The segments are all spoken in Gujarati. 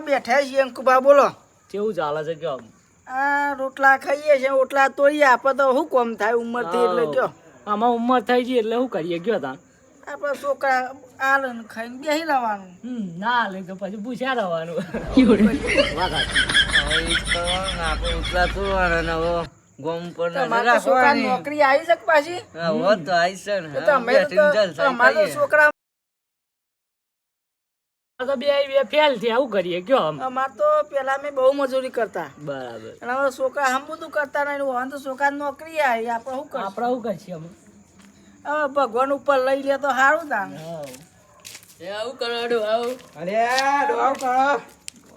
બેઠા છીએ અંકુભા, બોલો કેવું ચાલે છે કયો? આ રોટલા ખાઈએ છે, રોટલા તોડીએ આપણે તો શું કોમ થાય ઉંમર થી એટલે કયો આમાં ઉંમર થઈ ગઈ એટલે શું કરીએ કયો તા આપણે છોકરા આલ ખાઈને બેસી રહેવાનું. ના લે તો પછી પૂછ્યા રહેવાનું. તમારા છોકરા નોકરી આવી શકે પાછી? અમારા છોકરા તો બે ફેલ થયા, આવું કરીએ કયો? અમાર તો પેલા મેં બહુ મજૂરી કરતા, બરાબર. અને હવે છોકરા હમ બધું કરતા નહીં, હવે તો છોકરા નોકરી આવી, આપણે શું કરીએ? આપણે શું કરશું અમે? હવે ભગવાન ઉપર લઈ લે તો સારું તાન. આવું કરો આવું. અરે ડોહાવ કરો.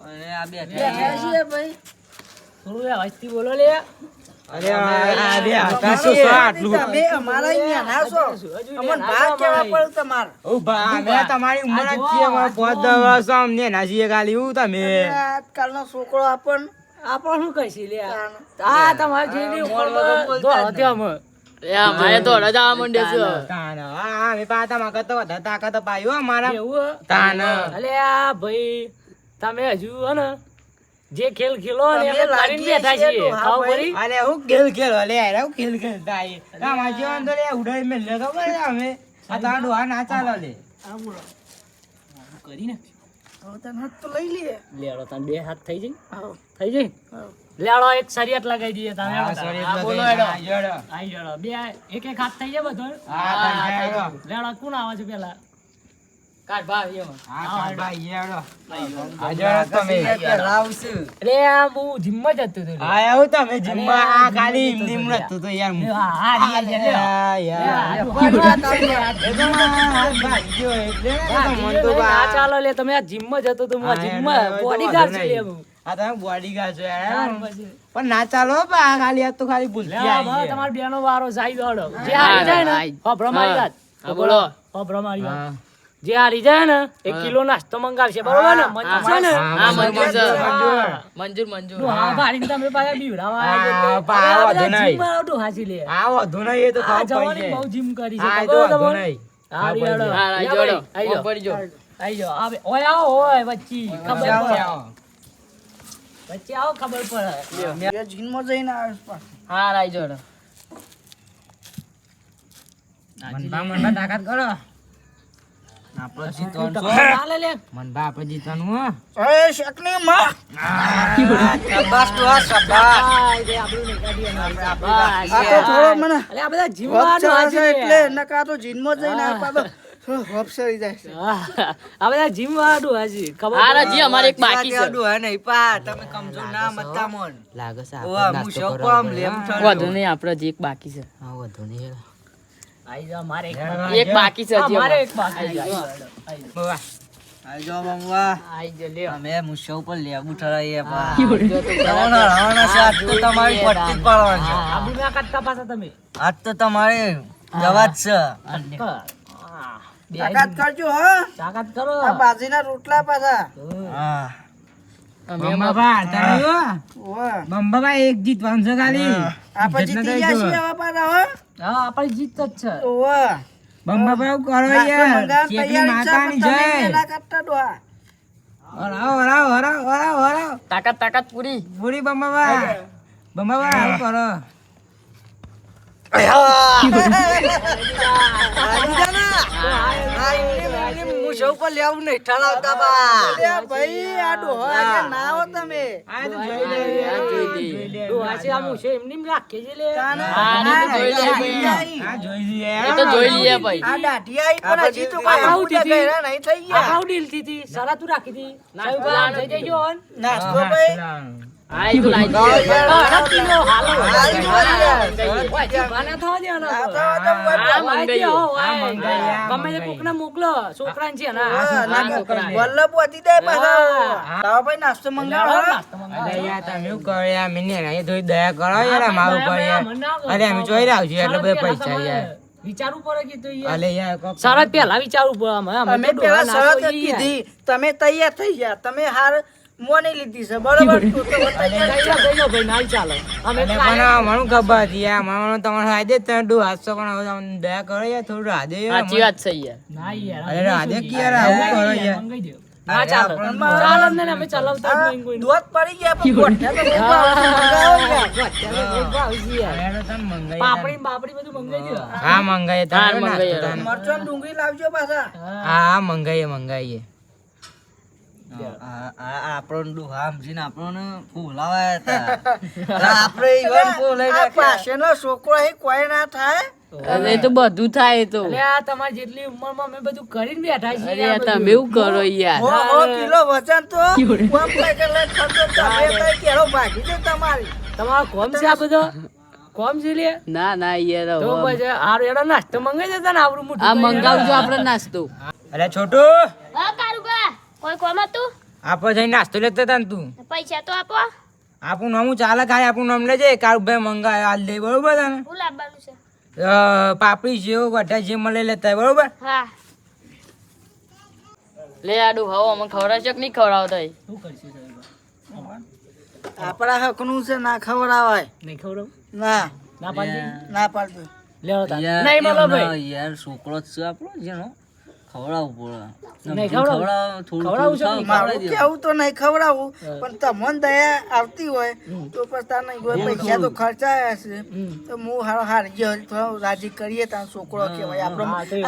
અને આ બે બેઠા છીએ ભાઈ. થોડું વાંચતી બોલો લે. અરે તમે અમારા અહીંયા ના છો, અમને ભાગ કેવા પડે તમારે? તમારી ઉંમર જ છે, 5-10 વર્ષ અમને ના છીએ ખાલી હું તમે આજકાલનો છોકરો આપણે શું કહીશું લે? આ તમારી જેવી ઉંમર દોડો અમે અમારે તો રજા મંડે છે. અમે પાતામાં કરતો વધારે તાકાત પાયો અમારા એવું તાન. અલે આ ભાઈ તમે હજુ હે ને જે ખેલ ખેલો ને એમ કરીને બેઠા છીએ. ખાવ પડી અરે હું ખેલ ખેલો લે યાર, હું ખેલ ખેલતા આઈ અમાર જીવન તો લે ઉડાઈ મે લે ખબર છે અમે આ તાર ડોહા ના ચાલો લે આ બોલો કરી ને હવે તને હાથ તો લઈ લે. લેડો તને બે હાથ થઈ જાય. આવો થઈ જાય. લેડો એક શરિયત લગાઈ દઈએ તમે. બોલો હેડો આઈ જડો બે એક એક હાથ થઈ જાય બધો. લેડો કોણ આવે છે પેલા? કાઢ ભાઈ એમાં. હા ભાઈ યાર રે આ હું જીમ જ હતો તો. આ આવું તમે જીમમાં આ ખાલી ઇમદીમ નતું તો યાર હું હા ચાલો લે તમે આ જીમ જ હતો તો હું આ જીમ બોડીગાર્ડ છું લે હું. આ તમે બોડીગાર્ડ છો યાર પણ ના ચાલો બા ખાલી આ તો ખાલી ભૂલતી આવી તમાર બેનો વારો જાય દોડો જે હારી જાય ને હબરો મારી વાત બોલો હબરો મારી વાત જે હારી જાય ને 1 કિલો નાસ્તો મંગાવશે બરોબર ને? મંજૂર છે ને? હા મંજૂર હા ભાડીને તમે પાછા બીવરાવા આવ્યા જીમ વાળો હાજી લે. આ વધુ નહીં એ તો ખાવ જવાની બહુ જીમ કરી છે આ તો વધુ નહીં હારી હેડો આઈ જાઓ આવે ઓય આવો ઓય વચ્ચી ખબર પડે વચ્ચે આવો ખબર પડે બે જીનમાં જઈને આવે પાછું. હા રાઈ જોડો મનબા તાકાત કરો આપણે જીતવાનું છે. ચાલે લે મનબા આપણે જીતવાનું હો. એ શકની માં શાબાશ તો શાબાશ. આઈ દે આપણું નહીં કાઢીએ આ તો થોડો મને અલે આ બધા જીમ વપ વાળો ચડે છે એટલે નકા તો જીનમાં જઈને આ પાછો વપ ચડી જાય છે. આ બધા જીમ વાળો હાજી ખબર આરા જી અમારે એક બાકી છે નહીં પા તમે કમજોર ના મતતા મોન લાગે છે ઓવા હું શોપમ લેમ વધુ નહીં આપણો જે એક બાકી છે હા વધુ નહીં આઈ જા મારે એક બાકી છે જી મારે એક બાકી છે બાબા આઈ જો બંગવા આઈ જો લે અમે મુશો ઉપર લેબુ ઠરાઈએ પા રવાના સાથ તો તમારી પટ્ટી પાડવાની છે. આબુ ના કાટતા પાછા તમે આજ તો તમારે જવા જ છે. તાકાત કરજો હા, તાકાત કરો આ બાજીના રોટલા પાછા. હા બંબાબા તારે ઓવા બંબાબા એક જીતવાનું છે ખાલી આ પછી ત્રીજા છીએ હવે પાછા હો. હા આપણે જીત જ છે ઓવા બંબાબા કરો નાસ્તો યાર મંગાવવા ચેકની તૈયારી છે, માતાની પણ તમે જય એના કરતા ડોહા. હરાવ તાકાત પૂરી પૂરી બંબાબા આવું કરો અલ્યા ભાઈ આ ડોહા કે ના હો તમે. જોઈ લઈએ ભાઈ આ દાઢી આઈ પણ હજી તો કોઈ આવું ગયરા નહીં થઈ ગયા. નાસ્તો ભાઈ મોકલો છોકરા છે વલ્લભ વધી દે પાછા. ભાઈ નાસ્તો મંગાવો. દયા કરો યાર અમારું ઉપર યાર અરે અમે જોઈ રહ્યા છીએ એટલે બધા પૈસા યાર વિચારવું પડે કે તો યાર અલે યાર કોક શરત પહેલા વિચારવું પડે અમે પેલા શરત જ કીધી, તમે તૈયાર થઈ ગયા, તમે હાર મોની લીધી છે બરોબર. તો ભાઈ ના ચાલે અમે મને પણ ખબર હતી યાર મને તમારે હાદે તમે 800 પણ હવે તમને દયા કરો યાર થોડું રાધે સાચી વાત છે યાર ના યાર અરે રાધે કે યાર આવું કરો યાર મંગાઈ દો ના ચાલે ચાલે જ ને અમે ચલાવતા જ નહીં કોઈ દોત પડી ગયા પણ ગોઠિયા તો બહુ ભાવશે. હવે તો તને મંગાઈ પાપડી બાપડી બધું મંગાઈ દો હા મંગાઈએ તારે મંગાઈએ. નાસ્તો તારે. મરચાં ને ડુંગળી લાવજો પાછા. હા મંગાઈએ આપણો ડોહા સમજીને આપણને ફૂલાવા હતા આપણે ઈવન ફૂલાઈ આ પાસેનો છોકરો અહીં કોઈ ના થાય. અરે તો બધું થાય તો એટલે આ તમારી જેટલી ઉંમરમાં અમે બધું કરીને બેઠા છીએ અરે તમે એવું કરો યાર હો કિલો વજન તો કોમ થાય કે લઈ ખર્ચો તમે કઈ કેળો ભાગી છે તમારી. તમારો કોમ છે આ બધો કોમ છે લે ના ના યાર તો હવે પછી આરો એનો નાસ્તો મંગાઈ દેતા ને આવડું મોટું આ મંગાવજો આપણે નાસ્તો અરે છોટુ હા કારુબા કોઈ કોમ હતું આપણે જઈને નાસ્તો લેતા હતા ને તું પૈસા તો આપો આપણું નામ ચાલે ખાલી આપણું નામ લેજે કારુભાઈ મંગાય હાલ દે બરોબર તને હું લાવવાનું છે પાપડી જેવો ગઠા જે મળે લેતા હોય, બરોબર હા લે આડું ખાઓ અમે ખવડાવશો કે નહીં ખવડાવતા શું કરશે સાહેબ? આપણા હકનું છે ના ખવડાવાય. નહીં ખવડાવું ના ના પાડી ના પાડતું. લેવો તાર નહીં મળો ભાઈ યાર છોકરો જ છે આપણો જેનો ખવડાવવું પડે નહીં ખવડાવું ખવડાવું છે નહીં? મારું કેવું તો નહીં ખવડાવું પણ તમને દયા આવતી હોય તો પછી તાર નહીં હોય પૈસા તો ખર્ચાયા છે તો હું હારો હારી ગયો થોડો રાજી કરીએ તાર છોકરો કહેવાય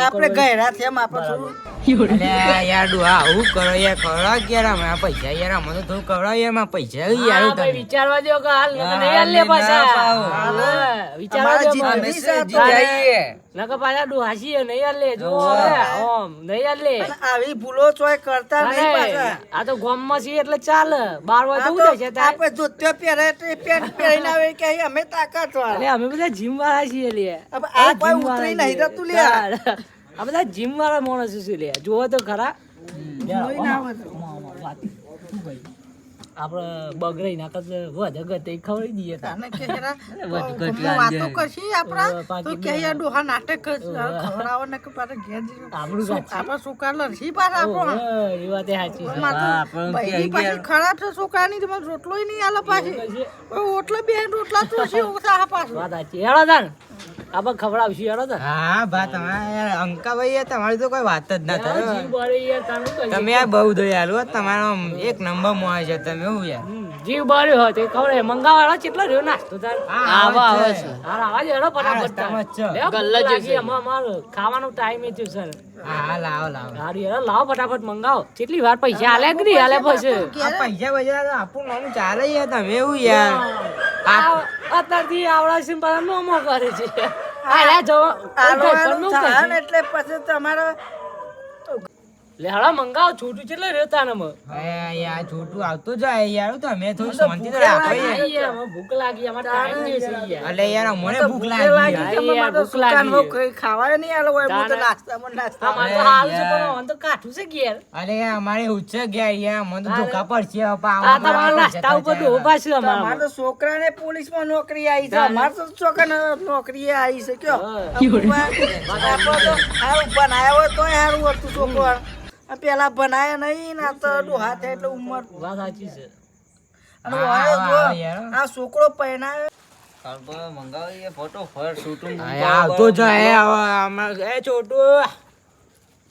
આપણે ગયરા છે એમ આપણે થોડું અલ્યા યાર ડુહા આવું કરો યાર ખવડાવ યાર અમે પૈસા યાર અમે તો થોડું ખવડાવ યાર માં પૈસા યાર હા, ભાઈ, વિચારવા દો કે હાલ નકર નહીં હાલ લે પાછા હા, વિચારવા દો અમારા પણ. જીતની સાથે નકર પાછા ડોહાશી નહીં હાલ લે જો હવે, ઓમ નહીં હાલ લે અને આવી ભૂલો ચોય કરતા નહીં પાછા. આ તો ગામમાં છીએ એટલે ચાલે બાર હોય તો આ ઉડે છે તો તાર. આપણે ધોતિયો પહેરે તે પેન્ટ પહેરીને આવે કે અમે તાકાત અરે વાળા. અમે બધા જીમ વાળા છીએ લે હવે આ કોઈ gym વાળા ઉતરી નહીં છીએ. જતું લે. તાર. આ બધા જીમ વાળા માણસો છે લે જોવો તો ખરા જોઈ ના આવે તો. આપડે બગડાઈ નાખે વધે ગતે ખવડાવી દઈએ તાર. તાને કે જરા વાતો કરશી આપણા તો કે યાર ડોહા નાટક કરશે. ખવડાવો ને કે પાછા ઘેર જઈને આપણું સાચું. આપણા છોકરા લડશી પાછા આપણો. ઓહો, એ વાત એ સાચી છે. બહેરી પાછી ખરાબ છે છોકરાની તો મને રોટલોય નહીં આલે પાછી. ઓટલો બે રોટલા તો છે ઓછા પાછું. વાત સાચી હેડો તાન આપણે ખવડાવશું હેડો તાન. હા ભા તમારે યાર અંકાભાઈ યાર તમારી તો કોઈ વાત જ ના જીવ થાય બળે યાર તાનું કહીએ. તમે યાર બહુ દયાલુ હો, તમારો આમ એક નંબર મોય છે તમે એવું યાર જીવ બળ્યો હોય તો એ ખવડાવે મંગાવાળો કેટલો રહ્યો નાસ્તો તાર આવો આવે છે હાર આવાજ હેડો ફટાફટ તાર. રસ્તામાં જ છે. લે, ભૂખ ગલ્લા જ લાગી, છે. અમારો ખાવાનો ટાઈમ એ થયો સર હા લાવો લાવો હારું હેડો લાવો ફટાફટ મંગાવો કેટલી વાર પૈસા આલે કે નહીં આલે પછી આ પૈસા બૈસા તો આપણું નામ ચાલે યાર તમે એવું યાર અત્યારથી આવડા છે પાછા નોમો કરે છે આયા જવા આલવાનું થાય ને એટલે પછી તમારે લે હળા મંગાવો છોટું કેટલો રહ્યો તાને યાર છોટું આવતું જાય યાર તમે થોડી શાંતિ તો રાખો યાર ભૂખ લાગી અમારે ટાઈમ નહીં છે યાર. અલે યાર મને ભૂખ ભૂખ લાગી લાગી યાર. છે, યાર, અમારે તો ભૂખ લાગી સુકાનમાં છે. કોઈ ખાવાય નહીં આલે હોય. હું તો તારે- નાસ્તામાં નાસ્તા. અમારે તો હાલ છે પણ આમ તો કાઠું છે ઘેર અરે યાર અમારે ઉચ્ચ ગયા યાર મને તો ધોકા પડશે હવે આ પાવા તમારા નાસ્તા ઉપર તો ઉભા છે અમારે અમારા તો છોકરાને પોલીસમાં નોકરી આવી છે. અમારે તો છોકરાને નોકરી આવી છે કયો આપણો તો હારું બનાવ્યો હોય તોય હારું હતું છોકરો. આ પેલા બનાયા નહીં ને આ તો ડોહા થાય એટલે ઉંમર. વાત સાચી છે અને હા, વાયો જો, યાર. આ છોકરો પહેણાયો મંગાવીએ ફટોફટ શૂટિંગ આવતો જાય હવે હમણાં એ છોટું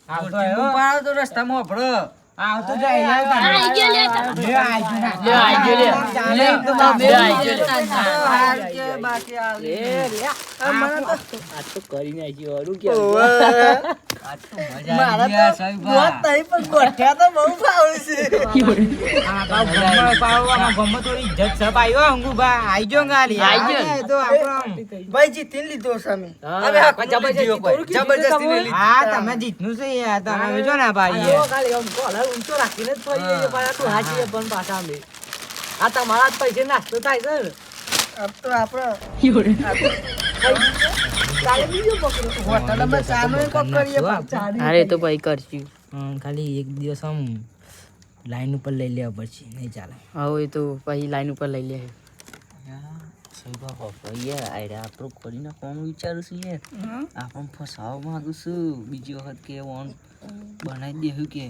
આવતો આવ્યો તો રસ્તામાં આપણો આવતો જાય યાર આઈ ગયો લે લે આઈ ગયો લે આઈ ગયો લે. ચાલે એમ તો લે આઈ ગયો લે. હાર કે બાકી આવે. આ મને તો આ તો કરીને આવી અડું કે મારા તો ગોત નહીં પણ ગોઠિયા તો બહુ ભાવે છે. આ પાવ ગમમાં પાવવામાં ગમમાં થોડી ઇજ્જત સપ આવ્યો અંગુબા આઈ ગયો ગાલી આઈ ગયો. એ તો આપણો ભાઈ જીતીને લીધો છે અમે. હવે જબરજસ્તી થોડું કીધું તમે. હા તમે જીતનું છે યાર તમે જો ને ભાઈ આવો ખાલી આમ કોલર ઊંચો રાખીને જ ફરીએ છીએ, પાછા તું હાચીએ પણ પાછા અમે. આ તમારા જ પૈસે નાસ્તો થાય છે ને. अब तो આપણે કાલે બીજો પકડો. હોટલમાં ચાનો એક પકડીએ પણ ચાની. અરે તો ભાઈ કરશું ખાલી એક દિવસ આમ લાઈન ઉપર લઈ લેવા પડશે નહીં ચાલે હવે એ તો પછી લાઈન ઉપર લઈ લે આપણું કરી નાખવાનું વિચારું છું યાર આપણને ફસાવવા માંગુ છું બીજી વખત કે ઓન બનાવી દેવું કે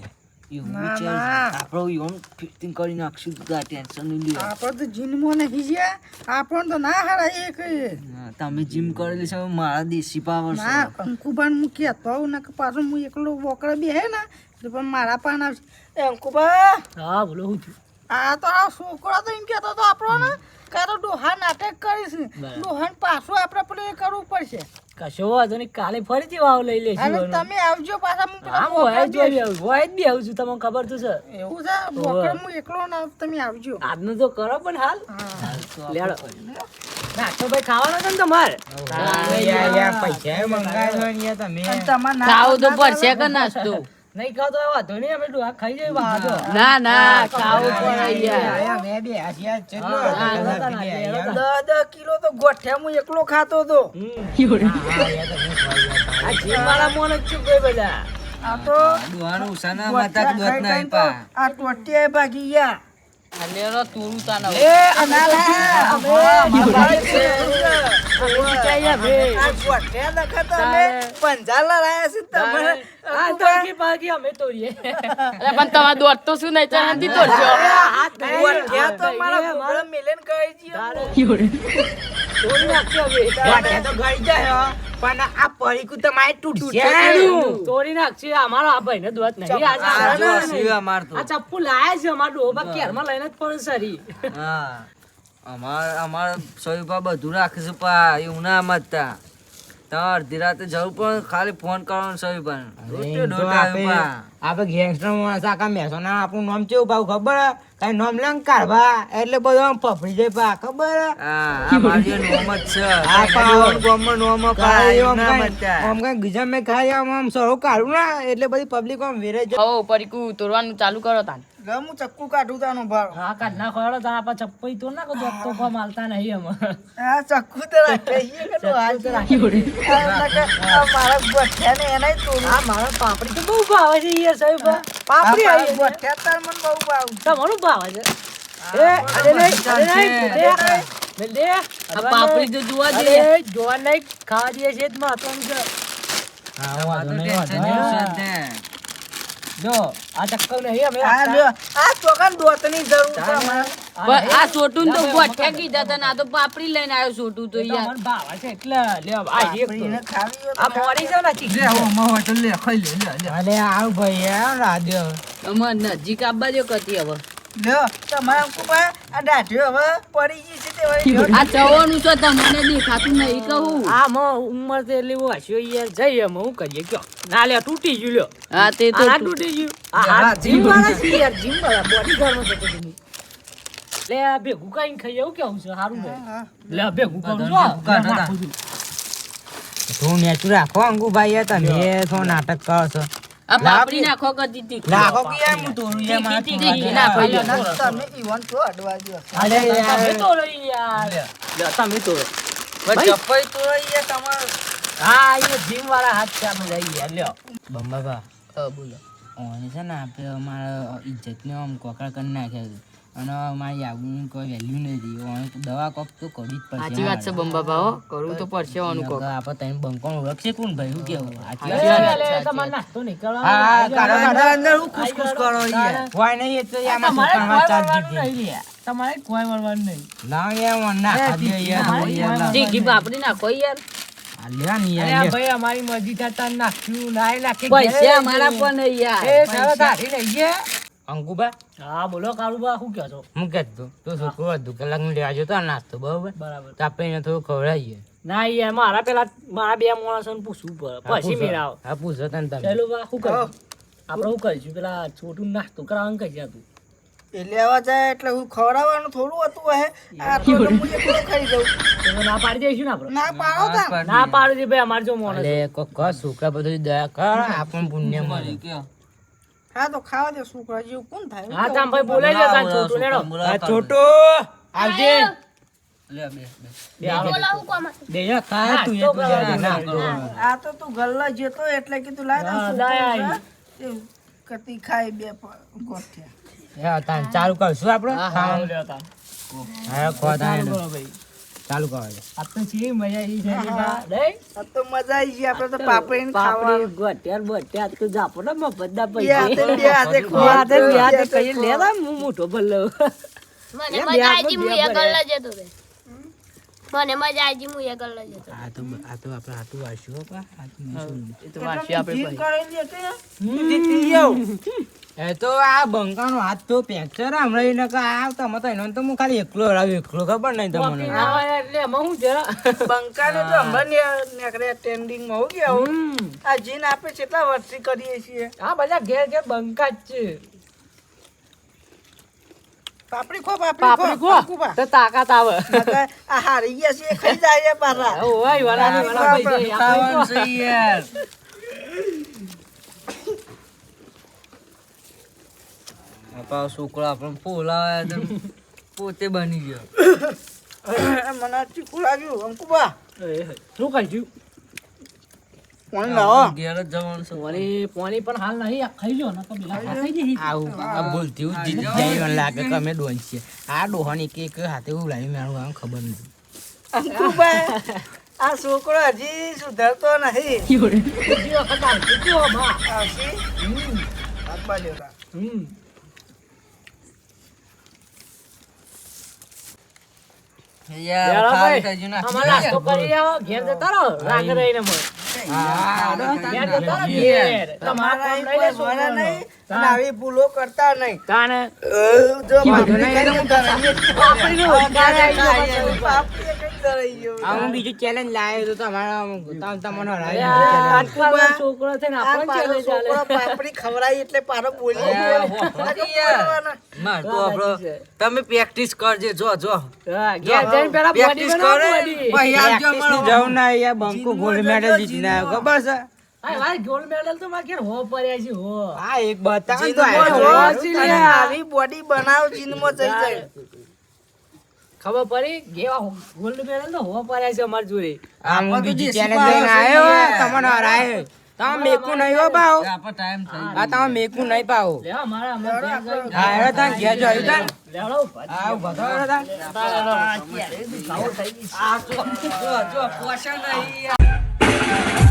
એવું ના, વિચાર ના. આપણો ઈવન ફિટિંગ કરી નાખશું તું આ ટેન્શન નહીં લ્યો આપણે તો જીનમાં નહીં ગયા આપણને તો ના હારા એ કહીએ હા, તમે જીમ કરેલી છે મારા દેશી પાવર છે ના અંકુબાન હું કહેતો આવું ને કે પાછું હું એકલો વોકડા બે હે ને એટલે પણ મારા પાન આવશે એ અંકુબા હા બોલો હું થયું આ તો આ છોકરો તો એમ કહેતો હતો આપણો ને કે આ તો ડોહા નાટક કરીશ ડોહાને પાછું આપણે પેલું એ કરવું પડશે કશો વાંધો નહીં કાલે ફરીથી વાવ લઈ હવે લેશું તમે આવજો પાછા હું પેલા હા હું વોકડા હોય જ બે- બી આવું છું તમને ખબર તો છે એવું છે વોકડા હું એકલો ના આવું, તમે આવજો આજનું તો કરો પણ હાલ હા લેડો નાસ્તો ભાઈ ખાવાનો છે ને તમારે યાર પૈસા મંગાવ્યો ને યાર તમે અને તમારે ના ખાવું તો ના પડશે ચાલે કે નાસ્તો નહીં ખાવ તો વાંધો નહીં અમે ડોહા ખાઈ જઈએ વાંધો ના ના ખાવું પડે યાર આયા મેં બે આશિયા ચલો દસ કિલો તો ગોઠિયા હું એકલો ખાતો હતો આ જીમ વાળા મોન જ છે ભાઈ બધા આ તો દુહાનો ઉસાના ગોઠિયા માતા દોત ખાઈ નહીં ખાઈને તો પા આ ટોટિયા ભાગી ગયા અલેરો તુરું તાના એ ના ના અમે મારા છે. ચાયા ભાઈ આ ગોઠિયા નખાતા અમે પંજાલા લાયા છે તમે આ તોકી પાકી અમે તોડીએ અરે પણ તમાર દોત તો શું નહીં ચાંદી તોડજો ગોઠિયા તો મારા ગોળા મેલેન કહી જીઓ તોડી નાખશે હવે વાટે તો ગળી જાય હો, પણ આ પડીકું તમારે તૂટશે તોડી નાખશે અમારો આ ભાઈને દોત નહીં આજે આ અમારે જો નહીં. શિવા મારતો આ ચપ્પુ લાયા છે અમારા ડોબા કેરમાં લઈને જ પડે સરી હા અમાર સોયપા બધું રાખે છે પા એવું ના સમજતા તમારે અડધી રાતે જવું પણ ખાલી ફોન કરવાનો સોયપા આપણે ગેંગસ્ટર માણસ આખા મેસોના આપણું નામ કેવું ભાવ ખબર હે? કઈ નામ લેન કાઢવા એટલે બધું આમ ફફડી જાય પા ખબર હે? આ મારી નોમ જ છે આ પા આ ગામમાં નોમ પા કાંઈ એવું ના આમ કાંઈ- સમજતા આમ કાંઈ ગીજા મેં ખાઈ આમ સળો કાઢું ના એટલે બધી પબ્લિક આમ વેરાઈ જાય. હો પરીકુ તોડવાનું ચાલુ કરો તાન ગમ હું ચક્કુ કાઢું તાનો ભાવ હા કાઢ નાખો હેડો તારા આપા ચપ્પઈ તો નાખો દોત તો કોમ હાલતા નહીં અમે આ ચક્કુ તો રાખે છે કે તો હાલ મારા ગોઠિયા ને એનાય તોડું આ મારા પાપડી તો બહુ ભાવે છે યાર સાહેબ પાપડી આ આવી ગોઠિયા તાર મને બહુ ભાવ તમારું ભાવે છે એ અરે નહીં મેલ દે આ પાપડી તો જોવા દે અરે જોવા નહીં ખાવા દે છે જ મહત્વનું છે હા, વાંધો નહીં, વાંધો નહીં. જો આ ચક્કર નહીં અમે આ લ્યો આ ચોકન દોતની જરૂર છે અમારે. પણ આ છોટું તો ગોઠ્યા કીધા તને આ તો પાપડી લઈને આવ્યો છોટું તો યાર તમારું ભાવે છે એટલે લે આ એક આપણીને તો. ખાવી હોય આ તો મોરી છે ને ચીકણી. અરે આવ ભાઈ યાર રાધ્યો. અમાર નજીક આવવા દો કતી હવે લ્યો તમારા અંકુબા આ દાઢીઓ હવે પડી ગઈ છે તે વળી લ્યો. આ જવાનું તો તમને દેખાતું નહીં કહું આ મો ઉંમર તો એટલી વાસ્યો યાર જઈએ અમે શું કરીએ કયો ના લે તૂટી ગયું લ્યો હા તે તો આ તૂટી ગયું આ જીમ વાળા છે યાર જીમ વાળા બોડી ગાર્ડમાં જતો તમે લે આ ભેગું કાંઈ ખાઈ એવું કેવું છે સારું ને લે આ ભેગું કરું છું તું નેચું રાખો અંગુભાઈ યાર, તમે થોડું નાટક કરો છો. આ પાપડી નાખો કતી તી રાખો કે યાર હું તોડું યાર મારા તીખી છોકરાને. નાખો યાર. ના, તમે ઈવન છો અડવા દ્યો. અરે તમે યાર. તોડો યાર લે તમે તોડો ચપ્પઈ તો યાર તમારે હા એ જીમ વાળા હાથ છે આપણે જઈએ યાર લ્યો બંબાબા, બોલો ઓને છે ને આપણે અમારા ઇજ્જતને આમ કોકરા કરી નાખ્યા છે અને અમારી આગળની કોઈ વેલ્યુ નથી. ઓને તો દવા કોક તો કરવી જ પડશે. સાચી વાત છે બંબા હો કરવું તો પડશે વાનું કોક આપણે તને બંકોણ ઓળખશે કોણ ભાઈ? શું કેવું? સાચી લે, વાત લે, છે. લે, તમારે નાસ્તો નહીં કરવાનો. હા, કાઢો, કાઢો. અંદર અંદર હું ખુશ કરો યાર હોય નહીં એ તો યાર તમારે આમાં કોઈ છોકરામાં ચાલ વળવાનું દીધી. નહીં લ્યા. તમારે કોઈ વળવાનું નહીં. ના યાર ઓને ના ખાધ્યો યાર. તમારે યાર, કોઈ તીખી પાપડી નાખો યાર આ લે ને અરે યાર, આ લે. ભાઈ અમારી મરજી થતા નાખ્યું ના નાખી પૈસા અમારા પણ યાર એ સારા દાઢી લઈ ગયા. અંકુબા, હા બોલો કાળુબા શું કહો છો હું કહેતો તું છોકરો અડધું કલાકનું લેવા જતો નાસ્તો બરોબર બરાબર તો આપણે એને થોડું ખવડાવીએ. ના યાર મારા પેલા મારા બે માણસોને પૂછવું પડે પછી મેળાવ હા પૂછો તને તમે. ચાલો બા શું કરીશું આપણે શું કરીશું પેલા છોટું નાસ્તો કરાવવાનું કહી તું એ લેવા જાય એટલે હું ખવડાવવાનું થોડું હતું હે આ તો હું એકલો ખાઈ જાઉં. તો ના પાડી દઈશું ને આપણે ના પાડો તા ના પાડું છે ભાઈ અમારે જો મોણસ અલે કોક કર છોકરા બધું દયા કર આપણને પુણ્ય મળે. હા તો ખાવા દે છોકરા જેવું કોણ થાય હા તામ ભાઈ બોલાઈ જતા છોટું નેડો આ છોટો આવજે. લે બે બે આવો. બોલાવું કોમ બે જા ખાય તું એ તું જા ના. આ તો તું ગલ્લા જતો એટલે કીધું લાય હા, દે લાય. કતી ખાઈ બે ગોઠિયા ચાલુ કરશું આપણે હા ખાવાનું. લ્યો તામ. હા ખો તાણે. બોલો ભાઈ ચાલુ કરો છો. આ તો ચી મજા આવી છે નહીં? આ તો મજા આવી ગઈ આપણે તો પાપડી પાપડી ગોટ્યાર બોટ્યાર તું જાપો ને મફતના બે હાથે પૈસા બે હાથે કઈ લેવા હું મોટો ભલ્લો મને મજા આવી હું એ ગલ્લા જતો રે મને મજા આવી હું એ ગલ્લા જતો આ તો આપણે હાથું વાંચ્યું હો પા. આ તો નહીં સુનું. એ તો વાંચી આપણે એ તો આ બંકાનો હાથ તો ફ્રેક્ચર હમણાં એને આ તમે તો એનો તો હું ખાલી એકલો હરાવ્યો, એકલો ખબર નહીં તમને. એટલે એમાં હું જરા બંકાને તો હમણાં નીકળે ટ્રેન્ડિંગમાં હો ગયા હો. આ જીન આપણે કેટલા વર્ષથી કરીએ છીએ. આ બધા ઘેર ઘેર બંકા જ છે. પાપડી ખો પાપડી ખો તો તાકાત આવે. આ હારી ગયા છે ખાઈ જાય પાછા. ઓય વરાની વરા ભાઈ જાય ખાવાનું છે યાર. આપણા છોકરો આપણને ફોલાવે તો પોતે બની ગયો. મને ચીકુ લાગ્યું અંકુબા શું કહીશું? કોણ લાવો ઘેર જ જવાનું છે. પોણી પણ હાલ નહીં આ ખાઈ જો ને તો પેલા ખાઈ જઈ. આવું આ ભૂલથી હું જીત જાય એવું લાગે કે અમે ડોન છીએ. આ ડોહાની એક હાથે હું લાવી મેળવું આમ ખબર નથી. અંકુબા આ છોકરો હજી સુધરતો નહીં. બીજી વખત આવશે જો બા. આવશે? હાથ બાજુ રા. યાર યાર ખાલી ભાઈ, થઈ ગયું ને. અમારે નાસ્તો કરી આવો, ઘેર જતા રહો, રાગ રહીને મળે. ઘેર જતા રહો, ઘેર. તમારા તમારા કામ લઈ લેશો. ભણવા નહીં અને આવી ભૂલો કરતા નહીં. તાને જો પાપડી કરીને પાપડીનો ઉદ્ધાર આવી ગયો પાછો. પાપડીએ કઈ ધરાઈ ગયો. આ હું બીજું ચેલેન્જ લાવ્યો તો તમારા તમને હરાવી યાર, આજકાલનો છોકરો છે ને આ આપણને પાછો challenge આલે. છોકરો પાપડી ખવડાવી એટલે પારો બોલી યાર, ગયો. હોભળો યાર. માર તો આપણો તમે પ્રેક્ટિસ કરજે જો જો હા, ઘેર જઈને પેલા body પ્રેક્ટિસ બનાવો, કરે body. પછી આવજો પ્રેક્ટિસની મળો. જવું ના યાર બંકો ગોલ્ડ મેડલ જીતીને આવ્યો ખબર છે. હા, મારે gold medal તો મારે ઘેર હો પડ્યા છે, હો. આ એક બતાવો તો જીનમાં આયો. જો હારું તને યાર. આવી બોડી બનાવ જીનમાં થઈ જાય. ખબર પડી કેવા ગોલ્ડ મેડલ તો હો પડ્યા છે અમારી જોડે. આ હું બીજી ચેલેન્જ લઈને આવ્યો તમને હરાયો. તમે મેકું નહીં હો પાવ. આપણો ટાઈમ થઈ આ તમે મેકું નહીં પાવ. લેવા મારા અમે ઘેર જઈને હા હવે તમે ઘેર જોયું તા લેવડો ઉભા. હા ઉભા થો હવે તા. અત્યારે દુખાવો થઈ ગઈ છે. ગયો. જો જો પોષણ નહીં યાર.